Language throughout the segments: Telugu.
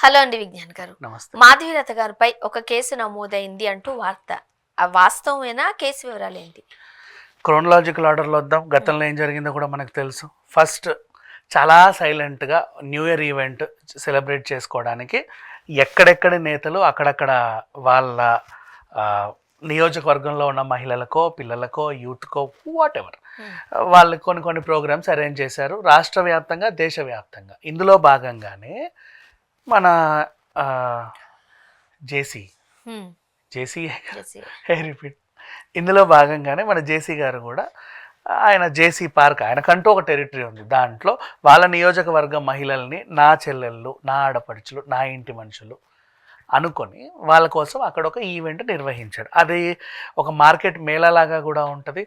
హలో అండి విజ్ఞాన్ గారు. నమస్తే. మాధవీలత గారిపై ఒక కేసు నమోదైంది అంటూ వార్త. ఆ వాస్తవమేనా? కేసు వివరాలేంటి? క్రోనలాజికల్ ఆర్డర్లో వద్దాం. హ్మ్. గతంలో ఏం జరిగిందో కూడా మనకు తెలుసు. ఫస్ట్ చాలా సైలెంట్గా న్యూ ఇయర్ ఈవెంట్ సెలబ్రేట్ చేసుకోవడానికి ఎక్కడెక్కడి నేతలు అక్కడక్కడ వాళ్ళ ఆ, నియోజకవర్గంలో ఉన్న మహిళలకో పిల్లలకో యూత్కో వాట్ ఎవర్ హ్మ్. వాళ్ళు కొన్ని కొన్ని ప్రోగ్రామ్స్ అరేంజ్ చేశారు రాష్ట్ర వ్యాప్తంగా దేశవ్యాప్తంగా. ఇందులో భాగంగానే మన ఆ, జేసీ హ్మ్. జేసీ జెస్సీ. రిపీట్ ఇందులో భాగంగానే మన జేసీ గారు కూడా ఆయన జేసీ పార్క్ ఆయనకంటూ ఒక టెరిటరీ ఉంది. దాంట్లో వాళ్ళ నియోజకవర్గం మహిళల్ని నా చెల్లెళ్ళు నా ఆడపడుచులు నా ఇంటి మనుషులు అనుకొని వాళ్ళ కోసం అక్కడ ఒక ఈవెంట్ నిర్వహించాడు. అది ఒక మార్కెట్ మేళాలాగా కూడా ఉంటుంది.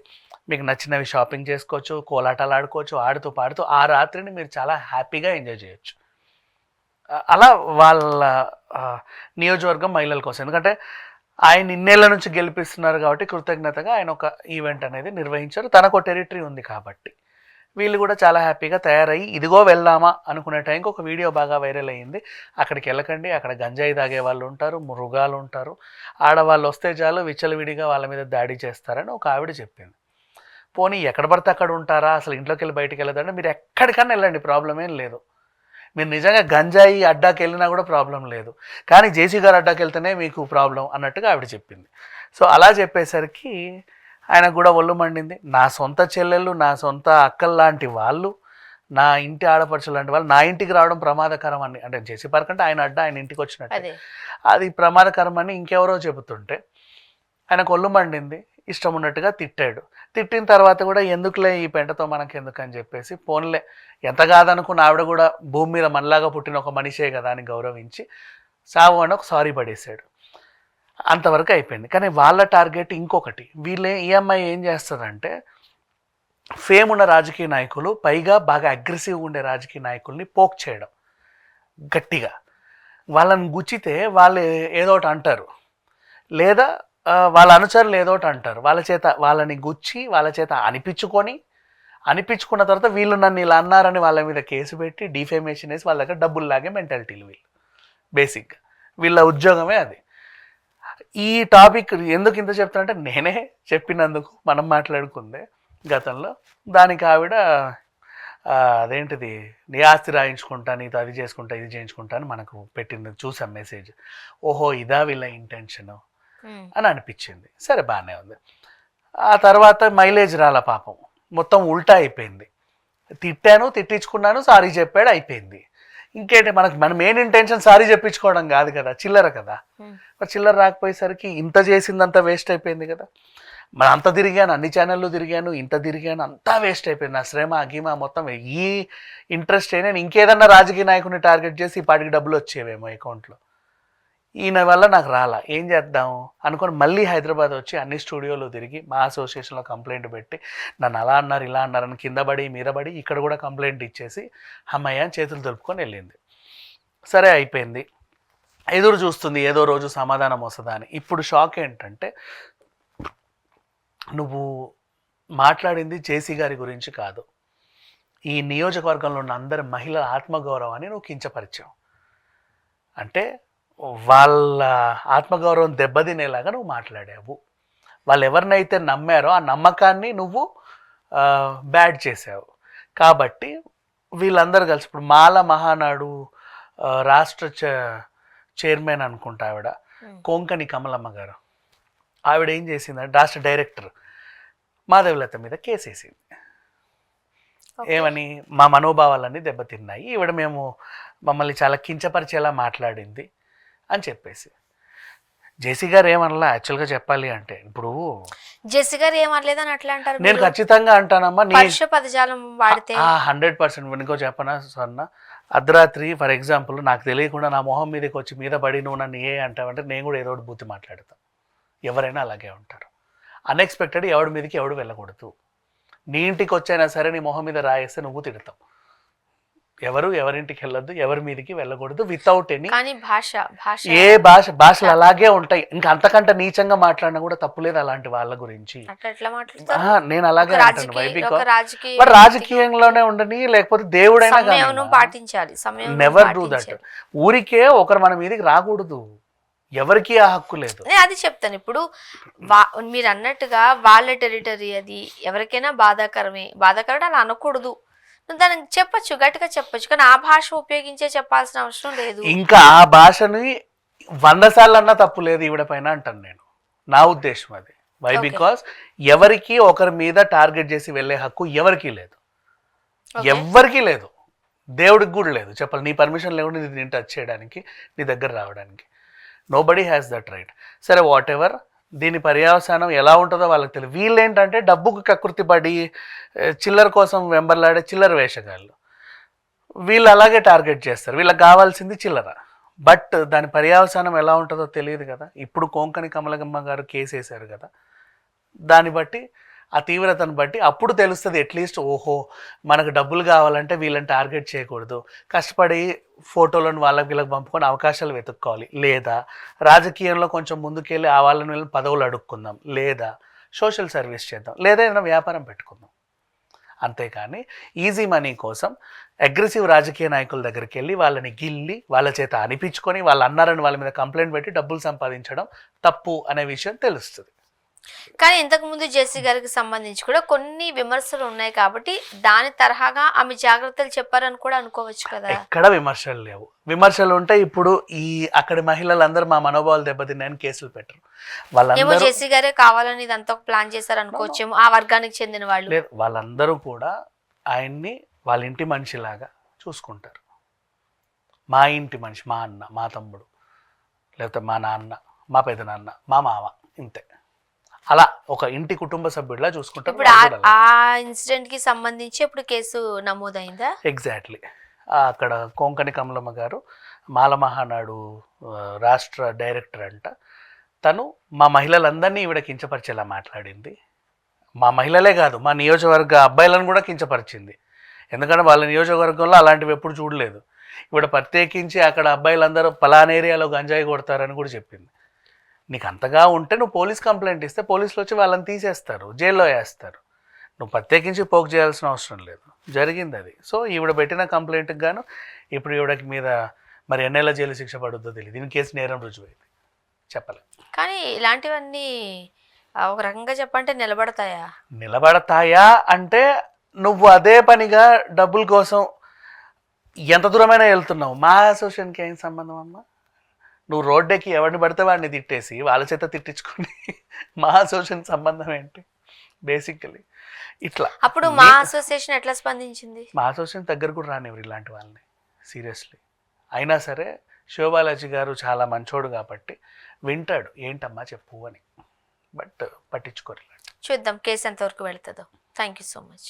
మీకు నచ్చినవి షాపింగ్ చేసుకోవచ్చు, కోలాటాలు ఆడుకోవచ్చు, ఆడుతూ పాడుతూ ఆ రాత్రిని మీరు చాలా హ్యాపీగా ఎంజాయ్ చేయొచ్చు. అలా వాళ్ళ ఆ, నియోజకవర్గం మహిళల కోసం. ఎందుకంటే ఆయన ఇన్నేళ్ల నుంచి గెలిపిస్తున్నారు కాబట్టి కృతజ్ఞతగా ఆయన ఒక ఈవెంట్ అనేది నిర్వహించారు. తనకు టెరిటరీ ఉంది కాబట్టి వీళ్ళు కూడా చాలా హ్యాపీగా తయారయ్యి ఇదిగో వెళ్దామా అనుకునే టైంకి ఒక వీడియో బాగా వైరల్ అయ్యింది. అక్కడికి వెళ్ళకండి, అక్కడ గంజాయి తాగే వాళ్ళు ఉంటారు, మృగాలు ఉంటారు, ఆడవాళ్ళు వస్తే చాలు విచ్చలవిడిగా వాళ్ళ మీద దాడి చేస్తారని ఒక ఆవిడ చెప్పింది. పోనీ ఎక్కడ పడితే అక్కడ ఉంటారా, అసలు ఇంట్లోకి వెళ్ళి బయటికి వెళ్ళదంటే మీరు ఎక్కడికన్నా వెళ్ళండి, ప్రాబ్లం ఏం లేదు. మీరు నిజంగా గంజాయి అడ్డాకి వెళ్ళినా కూడా ప్రాబ్లం లేదు, కానీ జేసీ గారు అడ్డాకి వెళ్తేనే మీకు ప్రాబ్లం అన్నట్టుగా ఆవిడ చెప్పింది. సో అలా చెప్పేసరికి ఆయనకు కూడా ఒళ్ళు మండింది. నా సొంత చెల్లెళ్ళు నా సొంత అక్కల్లాంటి వాళ్ళు నా ఇంటి ఆడపడుచు లాంటి వాళ్ళు నా ఇంటికి రావడం ప్రమాదకరం అని, అంటే జేసీ పార్క్ అంటే ఆయన అడ్డా ఆయన ఇంటికి వచ్చినట్టే, అదే. అది ప్రమాదకరం అని ఇంకెవరో చెబుతుంటే ఆయనకు ఒళ్ళు మండింది. ఇష్టం ఉన్నట్టుగా తిట్టాడు. తిట్టిన తర్వాత కూడా ఎందుకులే ఈ పెంటతో మనకెందుకు అని చెప్పేసి పోన్లే ఎంత కాదనుకున్న ఆవిడ కూడా భూమి మీద మనలాగా పుట్టిన ఒక మనిషే కదా అని గౌరవించి సావు అని ఒక సారీ పడేశాడు. అంతవరకు అయిపోయింది. కానీ వాళ్ళ టార్గెట్ ఇంకొకటి. వీళ్ళే ఈఎంఐ ఏం చేస్తుందంటే ఫేమ్ ఉన్న రాజకీయ నాయకులు, పైగా బాగా అగ్రెసివ్గా ఉండే రాజకీయ నాయకుల్ని పోక్ చేయడం గట్టిగా. వాళ్ళని గుచ్చితే వాళ్ళు ఏదో ఒకటి అంటారు, లేదా వాళ్ళ అనుచరులు ఏదో ఒకటి అంటారు, వాళ్ళ చేత వాళ్ళని గుచ్చి వాళ్ళ చేత అనిపించుకున్న తర్వాత వీళ్ళు నన్ను ఇలా అన్నారని వాళ్ళ మీద కేసు పెట్టి డిఫేమేషన్ వేసి వాళ్ళ దగ్గర డబ్బులు లాగే మెంటాలిటీలు వీళ్ళు. బేసిక్గా వీళ్ళ ఉద్యోగమే అది. ఈ టాపిక్ ఎందుకు ఇంత చెప్తానంటే నేనే చెప్పినందుకు మనం మాట్లాడుకుందే గతంలో. దానికి ఆవిడ అదేంటిది నీ ఆస్తి రాయించుకుంటా, నీతో అది చేసుకుంటా ఇది చేయించుకుంటా అని మనకు పెట్టింది చూసాం మెసేజ్. ఓహో ఇదా వీళ్ళ ఇంటెన్షను హ్మ్. అని అనిపించింది. సరే బాగానే ఉంది. ఆ తర్వాత మైలేజ్ రాల పాపం, మొత్తం ఉల్టా అయిపోయింది. తిట్టాను, తిట్టించుకున్నాను, సారీ చెప్పాడు, అయిపోయింది. ఇంకేంటి మన మెయిన్ ఇంటెన్షన్ సారీ చెప్పించుకోవడం కాదు కదా, చిల్లర కదా. హ్మ్. మరి చిల్లర రాకపోయేసరికి ఇంత చేసిందంతా వేస్ట్ అయిపోయింది కదా. మరి అంత తిరిగాను, అన్ని ఛానళ్ళు తిరిగాను, ఇంత తిరిగాను, అంతా వేస్ట్ అయిపోయింది. నా శ్రమ గీమ మొత్తం ఈ ఇంట్రెస్ట్ నేను ఇంకేదన్నా రాజకీయ నాయకుని టార్గెట్ చేసి ఈ పాటికి డబ్బులు వచ్చేవేమో అకౌంట్లో. ఈయన వల్ల నాకు రాలా, ఏం చేద్దాం అనుకొని మళ్ళీ హైదరాబాద్ వచ్చి అన్ని స్టూడియోలు తిరిగి మా అసోసియేషన్లో కంప్లైంట్ పెట్టి నన్ను అలా అన్నారు ఇలా అన్నారని కింద పడి మీద పడి ఇక్కడ కూడా కంప్లైంట్ ఇచ్చేసి అమ్మయ్య చేతులు దులుపుకొని వెళ్ళింది. సరే అయిపోయింది. ఎదురు చూస్తుంది ఏదో రోజు సమాధానం వస్తుందా అని. ఇప్పుడు షాక్ ఏంటంటే నువ్వు మాట్లాడింది జేసీ గారి గురించి కాదు, ఈ నియోజకవర్గంలో ఉన్న అందరి మహిళల ఆత్మగౌరవాన్ని నువ్వు కించపరిచావు. అంటే వాళ్ళ ఆత్మగౌరవం దెబ్బతినేలాగా నువ్వు మాట్లాడావు. వాళ్ళు ఎవరినైతే నమ్మారో ఆ నమ్మకాన్ని నువ్వు బ్యాడ్ చేసావు. కాబట్టి వీళ్ళందరూ కలిసి ఇప్పుడు మాల మహానాడు రాష్ట్ర చైర్మన్ అనుకుంటా ఆవిడ కోంకణి కమలమ్మ గారు, ఆవిడ ఏం చేసిందంటే రాష్ట్ర డైరెక్టర్ మాధవీలత మీద కేసేసింది. ఏమని, మా మనోభావాలన్నీ దెబ్బతిన్నాయి, ఈవిడ మమ్మల్ని చాలా కించపరిచేలా మాట్లాడింది అని చెప్పేసి. జేసీ గారు ఏమనలా. యాక్చువల్గా చెప్పాలి అంటే ఇప్పుడు జెస్సీ గారు ఏమనలేదని అట్లా అంటారు నేను మీరు? ఖచ్చితంగా అంటానమ్మా, పరుష పదజాలం వాడితే 100% వెనుకో చెప్పనా స్వర్ణ, అర్ధరాత్రి ఫర్ ఎగ్జాంపుల్ నాకు తెలియకుండా నా మొహం మీదకి వచ్చి మీద పడి నువ్వు నన్ను ఏ అంటావంటే నేను కూడా ఏదో ఒకటి బూతి మాట్లాడతాను. ఎవరైనా అలాగే ఉంటారు. అన్ఎక్స్పెక్టెడ్ ఎవడి మీదకి ఎవడు వెళ్ళకూడదు. నీ ఇంటికి వచ్చైనా సరే నీ మొహం మీద రాయేస్తే నువ్వు తిడతావు. ఎవరు ఎవరింటికి వెళ్ళొద్దు, ఎవరి మీదకి వెళ్ళకూడదు వితౌట్ ఎనీ. కానీ భాష భాష భాషలు అలాగే ఉంటాయి. ఇంకా అంతకంటే నీచంగా మాట్లాడినా కూడా తప్పులేదు అలాంటి వాళ్ళ గురించి. అట్లా ఎట్లా మాట్లాడతారు? నేను అలాగే ఒక అంటాను. ఒక రాజకీయ మరి రాజకీయంలోనే ఉండని, లేకపోతే దేవుడైనా సమయం పాటించాలి. సమయం నెవర్ డూ దట్. ఊరికే ఒకరు మన మీదకి రాకూడదు, ఎవరికి ఆ హక్కు లేదు. నేను అది చెప్తాను. ఇప్పుడు మీరు అన్నట్టుగా వాళ్ళ టెరిటరీ, అది ఎవరికైనా బాధాకరమే. బాధాకరం అలా అనకూడదు, నువ్వు దానికి చెప్పొచ్చు, గట్టిగా చెప్పొచ్చు. కానీ ఆ భాష ఉపయోగించే చెప్పాల్సిన అవసరం లేదు. ఇంకా ఆ భాషని 100 సార్లు అన్నా తప్పు లేదు ఈవిడ పైన అంటాను నేను. నా ఉద్దేశం అది. వై? బికాస్ ఎవరికి ఒకరి మీద టార్గెట్ చేసి వెళ్ళే హక్కు ఎవరికీ లేదు, ఎవ్వరికీ లేదు, దేవుడికి కూడా లేదు. చెప్పాలి, నీ పర్మిషన్ లేకుండా నేను టచ్ చేయడానికి, నీ దగ్గర రావడానికి. Nobody has that right. సరే, వాట్ ఎవర్, దీని పర్యవసానం ఎలా ఉంటుందో వాళ్ళకి తెలియదు. వీళ్ళు ఏంటంటే డబ్బుకు కకృతి పడి చిల్లర కోసం వెంబర్లాడే చిల్లర వేషగాళ్ళు. వీళ్ళు అలాగే టార్గెట్ చేస్తారు, వీళ్ళకి కావాల్సింది చిల్లర. బట్ దాని పర్యవసానం ఎలా ఉంటుందో తెలియదు కదా. ఇప్పుడు కోంకణి కమలమ్మ గారు కేసు వేశారు కదా, దాన్ని బట్టి, ఆ తీవ్రతను బట్టి అప్పుడు తెలుస్తుంది అట్లీస్ట్, ఓహో మనకు డబ్బులు కావాలంటే వీళ్ళని టార్గెట్ చేయకూడదు, కష్టపడి ఫోటోలను వాళ్ళకి వీళ్ళకి పంపుకొని అవకాశాలు వెతుక్కోవాలి, లేదా రాజకీయంలో కొంచెం ముందుకెళ్ళి ఆ వాళ్ళని వీళ్ళని పదవులు అడుక్కుందాం, లేదా సోషల్ సర్వీస్ చేద్దాం, లేదా ఏదైనా వ్యాపారం పెట్టుకుందాం. అంతేకాని ఈజీ మనీ కోసం అగ్రెసివ్ రాజకీయ నాయకుల దగ్గరికి వెళ్ళి వాళ్ళని గిల్లి వాళ్ళ చేత అనిపించుకొని వాళ్ళు అన్నారని వాళ్ళ మీద కంప్లైంట్ పెట్టి డబ్బులు సంపాదించడం తప్పు అనే విషయం తెలుస్తుంది. కానీ ఇంతకుముందు జేసీ గారికి సంబంధించి కూడా కొన్ని విమర్శలు ఉన్నాయి కాబట్టి దాని తరహాగా ఆమె జాగ్రత్తలు చెప్పారని కూడా అనుకోవచ్చు కదా. ఎక్కడ విమర్శలు లేవు. విమర్శలు ఉంటే ఇప్పుడు ఈ అక్కడి మహిళలందరూ మా మనోభావాలు దెబ్బతిన్నాయని కేసులు పెట్టరు. వాళ్ళందరూ జేసీ గారే కావాలని ఇదంతా ప్లాన్ చేశారు అనుకోవచ్చేమో, ఆ వర్గానికి చెందిన వాళ్ళు. లేదు, వాళ్ళందరూ కూడా ఆయన్ని వాళ్ళ ఇంటి మనిషిలాగా చూసుకుంటారు. మా ఇంటి మనిషి, మా అన్న, మా తమ్ముడు, లేకపోతే మా నాన్న, మా పెదనాన్న, మా మామ, ఇంతే. అలా ఒక ఇంటి కుటుంబ సభ్యుడిలా చూసుకుంటారు. ఇప్పుడు ఆ ఇన్సిడెంట్ కి సంబంధించి ఇప్పుడు కేసు నమోదైందా? ఎగ్జాక్ట్లీ. అక్కడ కోంకణి కమలమ్మ గారు మాల మహానాడు రాష్ట్ర డైరెక్టర్ అంట. తను మా మహిళలందరినీ ఈవిడ కించపరిచేలా మాట్లాడింది. మా మహిళలే కాదు, మా నియోజకవర్గ అబ్బాయిలను కూడా కించపరిచింది. ఎందుకంటే వాళ్ళ నియోజకవర్గంలో అలాంటివి ఎప్పుడు చూడలేదు. ఈవిడ ప్రత్యేకించి అక్కడ అబ్బాయిలందరూ పలానా ఏరియాలో గంజాయి కొడతారని కూడా చెప్పింది. నీకు అంతగా ఉంటే నువ్వు పోలీస్ కంప్లైంట్ ఇస్తే పోలీసులు వచ్చి వాళ్ళని తీసేస్తారు, జైల్లో వేస్తారు. నువ్వు ప్రత్యేకించి పోక్ చేయాల్సిన అవసరం లేదు. జరిగింది అది. సో ఈవిడ పెట్టిన కంప్లైంట్కి గాను ఇప్పుడు ఈవిడకి మీద మరి ఎన్నేళ్ళ జైలు శిక్ష పడుతుందో తెలియదు. దీని కేసు నేరం రుజువైంది, చెప్పలేదు. కానీ ఇలాంటివన్నీ ఒక రకంగా చెప్పంటే నిలబడతాయా అంటే నువ్వు అదే పనిగా డబ్బుల కోసం ఎంత దూరమైనా వెళ్తున్నావు. మా అసోసియేషన్కి ఏం సంబంధం అమ్మా? నువ్వు రోడ్డెక్కి ఎవరిని పడితే వాడిని తిట్టేసి వాళ్ళ చేత తిట్టించుకొని మా అసోసియేషన్ సంబంధం ఏంటి? బేసికలీ ఇట్లా. అప్పుడు మా అసోసియేషన్ ఎట్లా స్పందించింది? మా అసోసియేషన్ దగ్గర కూడా రానివ్వరు ఇలాంటి వాళ్ళని, సీరియస్లీ. అయినా సరే శివబాలాజీ గారు చాలా మంచోడు కాబట్టి వింటాడు, ఏంటమ్మా చెప్పు అని. బట్ పట్టించుకోరు. చూద్దాం కేసు ఎంతవరకు వెళ్తుందో. Thank you so much.